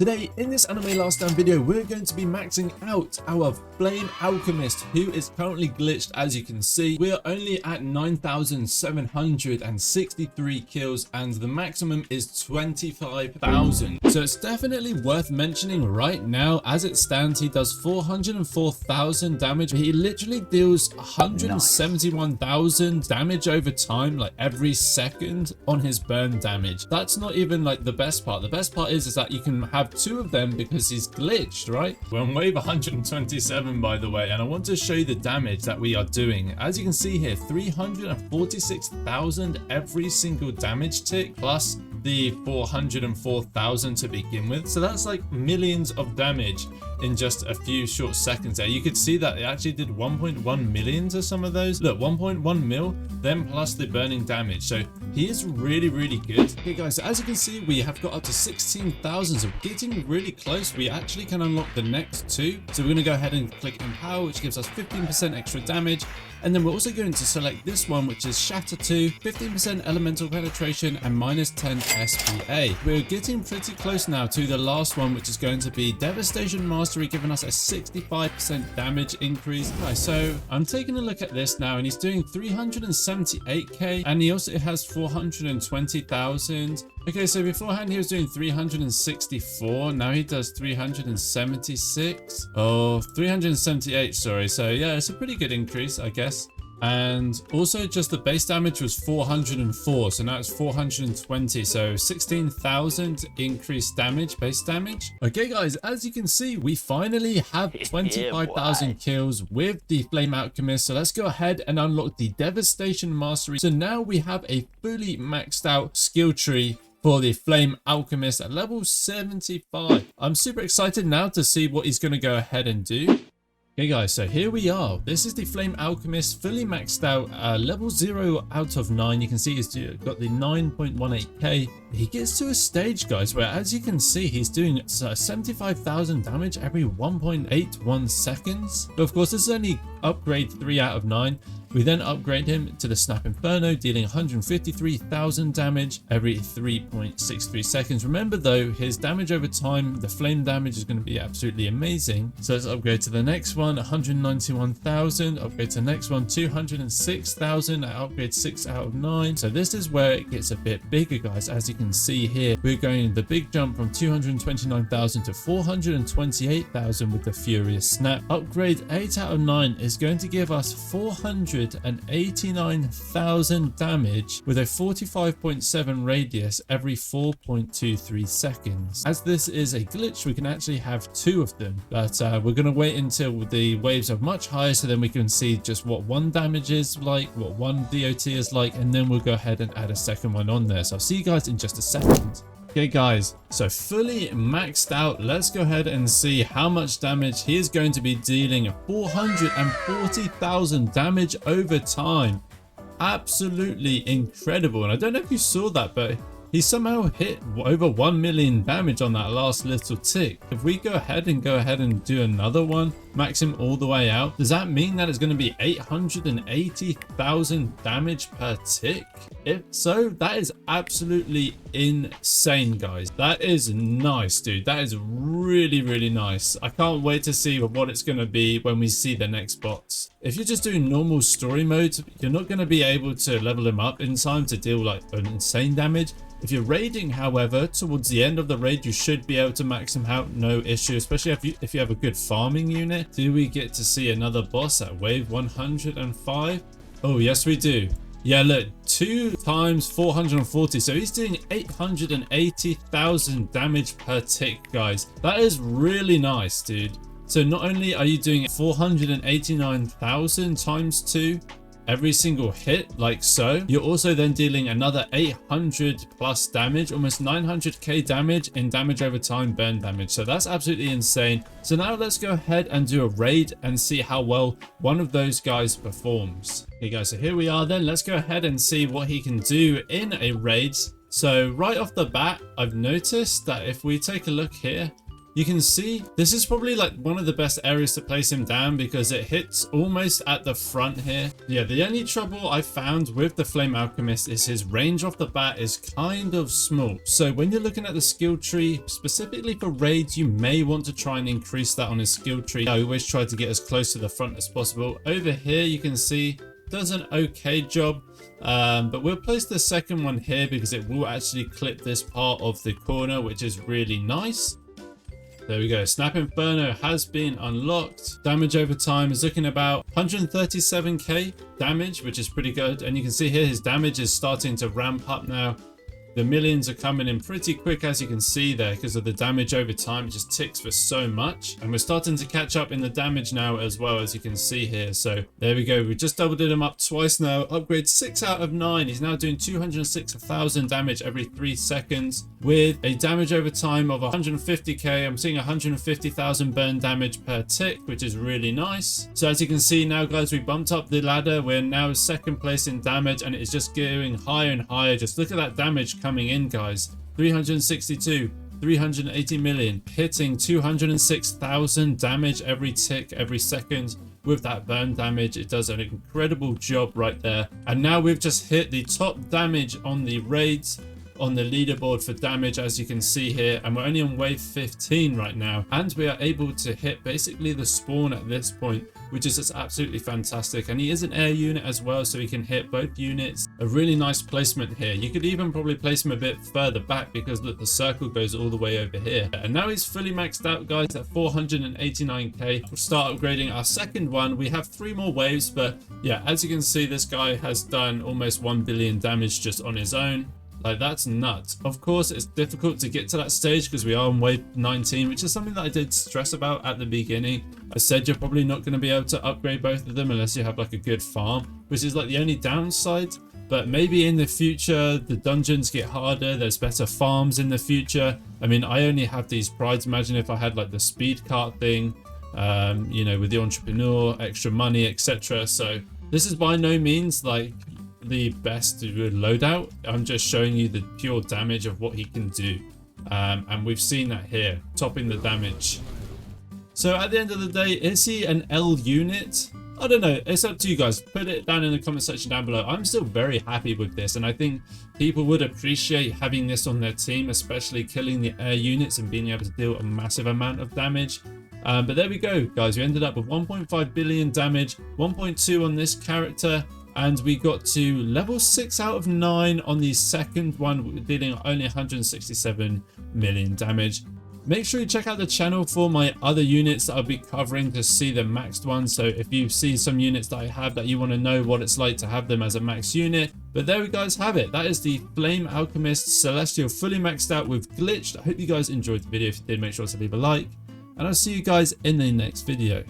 Today, in this Anime Last Stand video, we're going to be maxing out our Flame Alchemist, who is currently glitched. As you can see, we are only at 9,763 kills, and the maximum is 25,000. So it's definitely worth mentioning right now. As it stands, he does 404,000 damage. He literally deals 171,000 damage over time, like every second on his burn damage. That's not even like the best part. The best part is that you can have two of them because he's glitched, right? We're on wave 127, by the way, and I want to show you the damage that we are doing. As you can see here, 346,000 every single damage tick, plus the 404,000 to begin with. So that's like millions of damage in just a few short seconds there. You could see that it actually did 1.1 million to some of those. Look, 1.1 mil, then plus the burning damage. So he is really, really good. Okay, guys, so as you can see, we have got up to 16,000. So getting really close. We actually can unlock the next two. So we're going to go ahead and click EMP Power, which gives us 15% extra damage. And then we're also going to select this one, which is Shatter 2, 15% elemental penetration and minus 10 SPA. We're getting pretty close now to the last one, which is going to be Devastation Mastery, giving us a 65% damage increase. Right, so I'm taking a look at this now, and he's doing 378k, and he also has 420,000. Okay, so beforehand he was doing 364, now he does 376. Oh, 378, sorry. So yeah, it's a pretty good increase, I guess. And also just the base damage was 404, so now it's 420, so 16,000 increased damage, base damage. Okay guys, as you can see, we finally have 25,000 kills with the Flame Alchemist. So let's go ahead and unlock the Devastation Mastery. So now we have a fully maxed out skill tree for the Flame Alchemist at level 75. I'm super excited now to see what he's going to go ahead and do. Okay guys, so here we are. This is the Flame Alchemist, fully maxed out, level 0 out of 9. You can see he's got the 9.18k. He gets to a stage, guys, where as you can see, he's doing 75,000 damage every 1.81 seconds. But of course, this is only upgrade 3 out of 9. We then upgrade him to the Snap Inferno, dealing 153,000 damage every 3.63 seconds. Remember though, his damage over time, the flame damage is going to be absolutely amazing. So let's upgrade to the next one, 191,000. Upgrade to the next one, 206,000. I upgrade 6 out of 9. So this is where it gets a bit bigger, guys. As you can see here, we're going the big jump from 229,000 to 428,000 with the Furious Snap. Upgrade 8 out of 9 is going to give us 489,000 damage with a 45.7 radius every 4.23 seconds. As this is a glitch, we can actually have 2 of them, but we're going to wait until the waves are much higher, so then we can see just what one damage is like, what one DOT is like, and then we'll go ahead and add a second one on there. So I'll see you guys in just a second. Okay guys, so fully maxed out, let's go ahead and see how much damage he is going to be dealing. 440,000 damage over time. Absolutely incredible. And I don't know if you saw that, but he somehow hit over 1 million damage on that last little tick. If we go ahead and do another one, max him all the way out, does that mean that it's going to be 880,000 damage per tick? If so, that is absolutely insane, guys. That is nice, dude. That is really, really nice. I can't wait to see what it's going to be when we see the next bots. If you're just doing normal story mode, you're not going to be able to level him up in time to deal like an insane damage. If you're raiding, however, towards the end of the raid, you should be able to max him out, no issue, especially if you have a good farming unit. Do we get to see another boss at wave 105? Oh, yes, we do. Yeah, look, 2 times 440. So he's doing 880,000 damage per tick, guys. That is really nice, dude. So not only are you doing 489,000 times 2, every single hit like so, you're also then dealing another 800 plus damage, almost 900k damage in damage over time burn damage. So that's absolutely insane. So now let's go ahead and do a raid and see how well one of those guys performs. Okay guys, so here we are then. Let's go ahead and see what he can do in a raid. So right off the bat, I've noticed that if we take a look here, You can see this is probably like one of the best areas to place him down because it hits almost at the front here. Yeah, the only trouble I found with the Flame Alchemist is his range off the bat is kind of small. So when you're looking at the skill tree, specifically for raids, you may want to try and increase that on his skill tree. I always try to get as close to the front as possible. Over here, you can see does an okay job, but we'll place the second one here because it will actually clip this part of the corner, which is really nice. There we go. Snap Inferno has been unlocked. Damage over time is looking about 137k damage, which is pretty good. And you can see here his damage is starting to ramp up now. The millions are coming in pretty quick, as you can see there, because of the damage over time. It just ticks for so much. And we're starting to catch up in the damage now as well, as you can see here. So there we go. We just doubled him up twice now. Upgrade 6 out of 9. He's now doing 206,000 damage every 3 seconds with a damage over time of 150k. I'm seeing 150,000 burn damage per tick, which is really nice. So as you can see now, guys, we bumped up the ladder. We're now second place in damage, and it's just going higher and higher. Just look at that damage coming in, guys. 362, 380 million, hitting 206,000 damage every tick, every second. With that burn damage, it does an incredible job right there. And now we've just hit the top damage on the raids on the leaderboard for damage, as you can see here, and we're only on wave 15 right now, and we are able to hit basically the spawn at this point, which is just absolutely fantastic. And he is an air unit as well, so he can hit both units. A really nice placement here. You could even probably place him a bit further back because look, the circle goes all the way over here. And now he's fully maxed out, guys, at 489k. We'll start upgrading our second one. We have 3 more waves, but yeah, as you can see, this guy has done almost 1 billion damage just on his own. Like, that's nuts. Of course, it's difficult to get to that stage because we are on wave 19, which is something that I did stress about at the beginning. I said you're probably not going to be able to upgrade both of them unless you have like a good farm, which is like the only downside. But maybe in the future, the dungeons get harder. There's better farms in the future. I mean, I only have these prides. Imagine if I had like the speed cart thing, you know, with the entrepreneur, extra money, etc. So this is by no means like the best loadout. I'm just showing you the pure damage of what he can do, and we've seen that here, topping the damage. So at the end of the day, is he an L unit? I don't know, it's up to you guys. Put it down in the comment section down below. I'm still very happy with this, and I think people would appreciate having this on their team, especially killing the air units and being able to deal a massive amount of damage. But there we go, guys. We ended up with 1.5 billion damage, 1.2 on this character, and we got to level 6 out of 9 on the second one, dealing only 167 million damage. Make sure you check out the channel for my other units that I'll be covering to see the maxed ones. So if you see some units that I have that you want to know what it's like to have them as a max unit. But there we guys have it. That is the Flame Alchemist Celestial fully maxed out with Glitched. I hope you guys enjoyed the video. If you did, make sure to leave a like. And I'll see you guys in the next video.